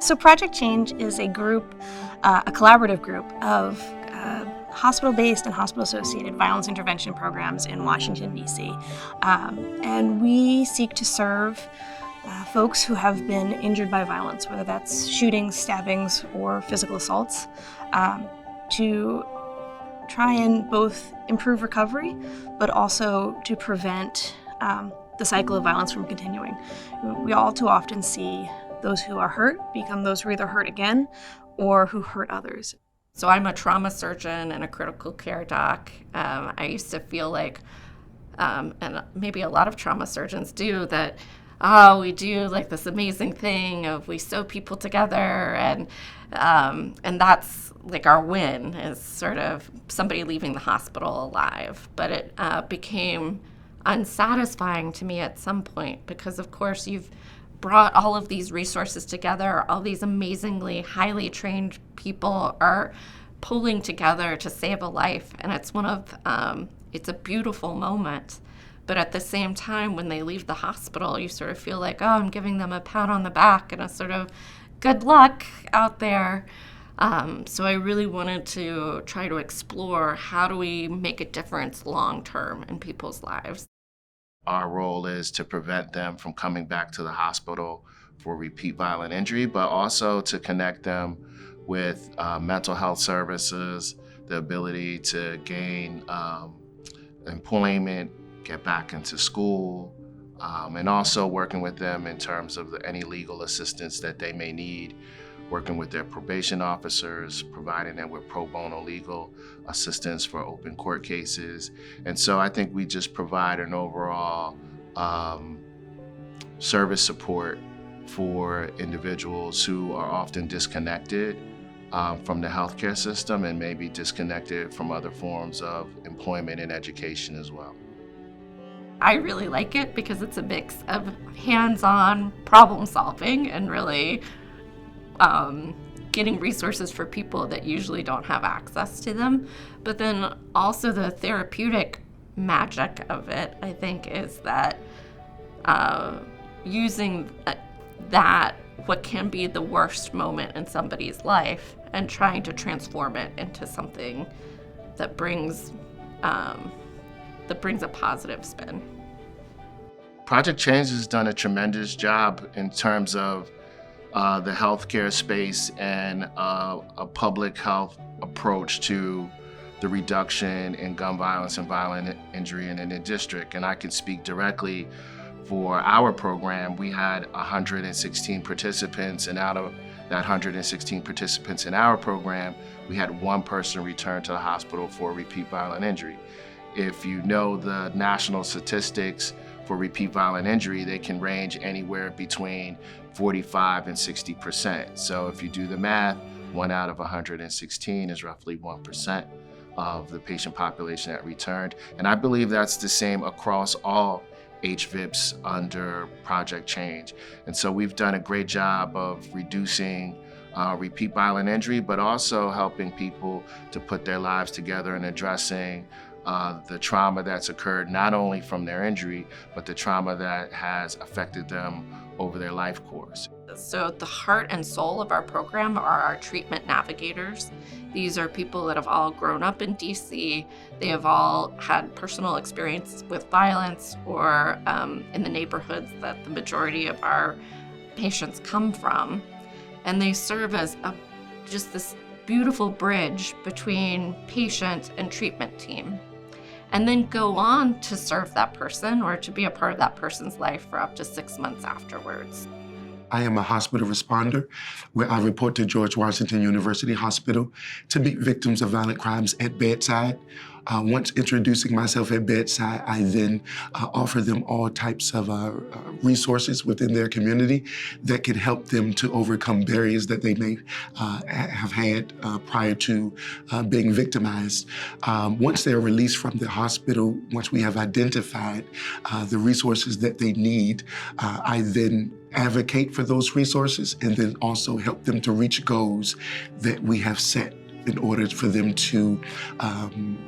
So Project Change is a group, a collaborative group of hospital-based and hospital-associated violence intervention programs in Washington, D.C. And we seek to serve folks who have been injured by violence, whether that's shootings, stabbings, or physical assaults, to try and both improve recovery, but also to prevent the cycle of violence from continuing. We all too often see those who are hurt become those who either hurt again or who hurt others. So I'm a trauma surgeon and a critical care doc. I used to feel like, and maybe a lot of trauma surgeons do, that we do like this amazing thing of we sew people together, and that's like our win, is sort of somebody leaving the hospital alive. But it became unsatisfying to me at some point, because of course you've brought all of these resources together. All these amazingly highly trained people are pulling together to save a life, and it's it's a beautiful moment. But at the same time, when they leave the hospital, you sort of feel like, oh, I'm giving them a pat on the back and a sort of good luck out there. So I really wanted to try to explore, how do we make a difference long term in people's lives? Our role is to prevent them from coming back to the hospital for repeat violent injury, but also to connect them with mental health services, the ability to gain employment, get back into school, and also working with them in terms of any legal assistance that they may need, working with their probation officers, providing them with pro bono legal assistance for open court cases. And so I think we just provide an overall service support for individuals who are often disconnected from the healthcare system, and maybe disconnected from other forms of employment and education as well. I really like it because it's a mix of hands-on problem solving and really getting resources for people that usually don't have access to them. But then also the therapeutic magic of it, I think, is that using that, what can be the worst moment in somebody's life, and trying to transform it into something that brings a positive spin. Project Change has done a tremendous job in terms of the healthcare space and a public health approach to the reduction in gun violence and violent injury in the district. And I can speak directly for our program. We had 116 participants, and out of that 116 participants in our program, we had one person return to the hospital for repeat violent injury. If you know the national statistics for repeat violent injury, they can range anywhere between 45 and 60%. So if you do the math, 1 out of 116 is roughly 1% of the patient population that returned. And I believe that's the same across all HVIPS under Project Change. And so we've done a great job of reducing repeat violent injury, but also helping people to put their lives together and addressing the trauma that's occurred, not only from their injury, but the trauma that has affected them over their life course. So the heart and soul of our program are our treatment navigators. These are people that have all grown up in DC. They have all had personal experience with violence, or in the neighborhoods that the majority of our patients come from. And they serve as just this beautiful bridge between patient and treatment team, and then go on to serve that person or to be a part of that person's life for up to 6 months afterwards. I am a hospital responder, where I report to George Washington University Hospital to meet victims of violent crimes at bedside. Once introducing myself at bedside, I then offer them all types of resources within their community that can help them to overcome barriers that they may have had prior to being victimized. Once they're released from the hospital, once we have identified the resources that they need, I then advocate for those resources and then also help them to reach goals that we have set in order for them to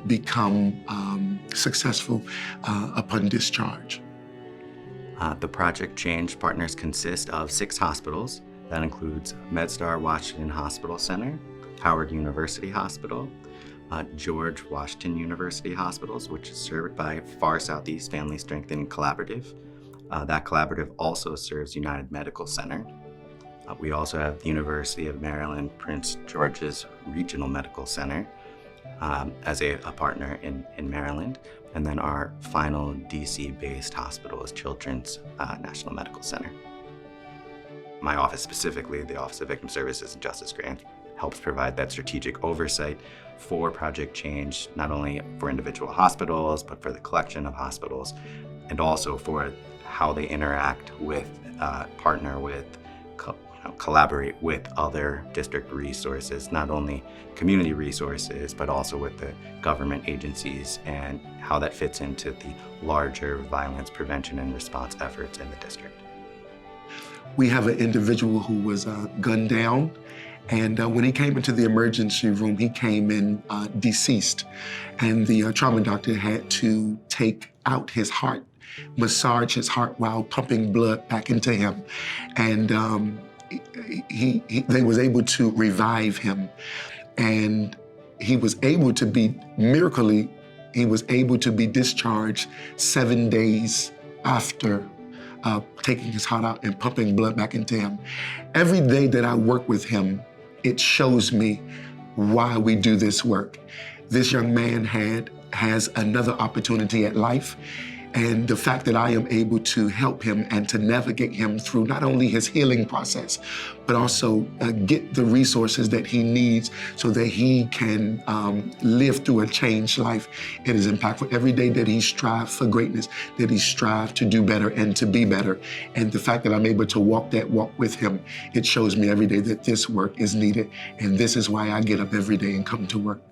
become successful upon discharge. The Project Change partners consist of 6 hospitals That includes MedStar Washington Hospital Center, Howard University Hospital, George Washington University Hospitals, which is served by Far Southeast Family Strengthening Collaborative. That collaborative also serves United Medical Center. We also have the University of Maryland Prince George's Regional Medical Center as a partner in Maryland. And then our final DC-based hospital is Children's National Medical Center. My office specifically, the Office of Victim Services and Justice Grants, helps provide that strategic oversight for Project Change, not only for individual hospitals, but for the collection of hospitals, and also for how they interact with, partner with, collaborate with other district resources, not only community resources, but also with the government agencies, and how that fits into the larger violence prevention and response efforts in the district. We have an individual who was gunned down, and when he came into the emergency room, he came in deceased, and the trauma doctor had to take out his heart, massage his heart while pumping blood back into him, and they was able to revive him, and he was able to be, miraculously, he was able to be discharged 7 days after taking his heart out and pumping blood back into him. Every day that I work with him, it shows me why we do this work. This young man has another opportunity at life, and the fact that I am able to help him and to navigate him through not only his healing process, but also get the resources that he needs so that he can live through a changed life. It is impactful. Every day that he strives for greatness, that he strives to do better and to be better. And the fact that I'm able to walk that walk with him, it shows me every day that this work is needed. And this is why I get up every day and come to work.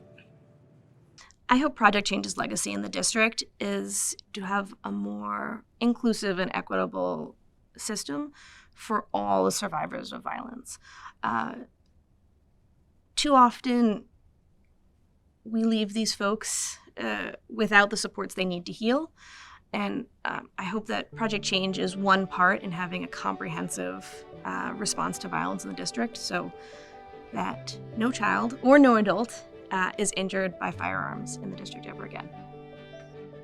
I hope Project Change's legacy in the district is to have a more inclusive and equitable system for all the survivors of violence. Too often, we leave these folks without the supports they need to heal. And I hope that Project Change is one part in having a comprehensive response to violence in the district so that no child or no adult is injured by firearms in the district ever again.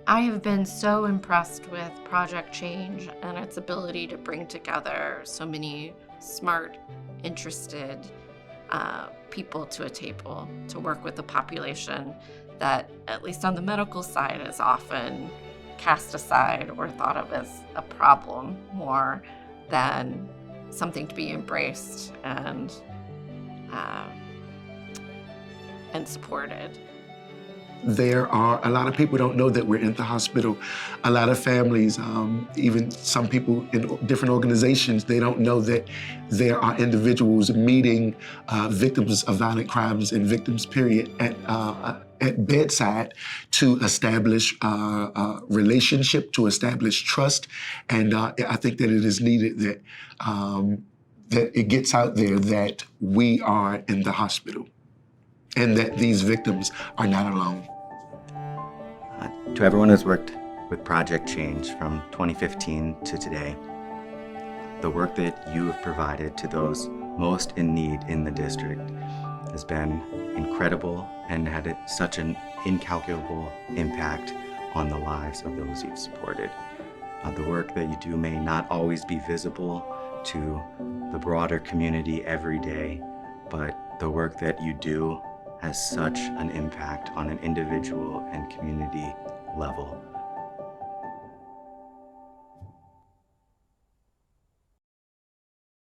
I have been so impressed with Project Change and its ability to bring together so many smart, interested people to a table to work with the population that, at least on the medical side, is often cast aside or thought of as a problem more than something to be embraced and supported. There are a lot of people don't know that we're in the hospital. A lot of families, even some people in different organizations, they don't know that there are individuals meeting victims of violent crimes and victims, period, at bedside to establish a relationship, to establish trust. And I think that it is needed that, that it gets out there that we are in the hospital and that these victims are not alone. To everyone who's worked with Project Change from 2015 to today, the work that you have provided to those most in need in the district has been incredible and had such an incalculable impact on the lives of those you've supported. The work that you do may not always be visible to the broader community every day, but the work that you do has such an impact on an individual and community level.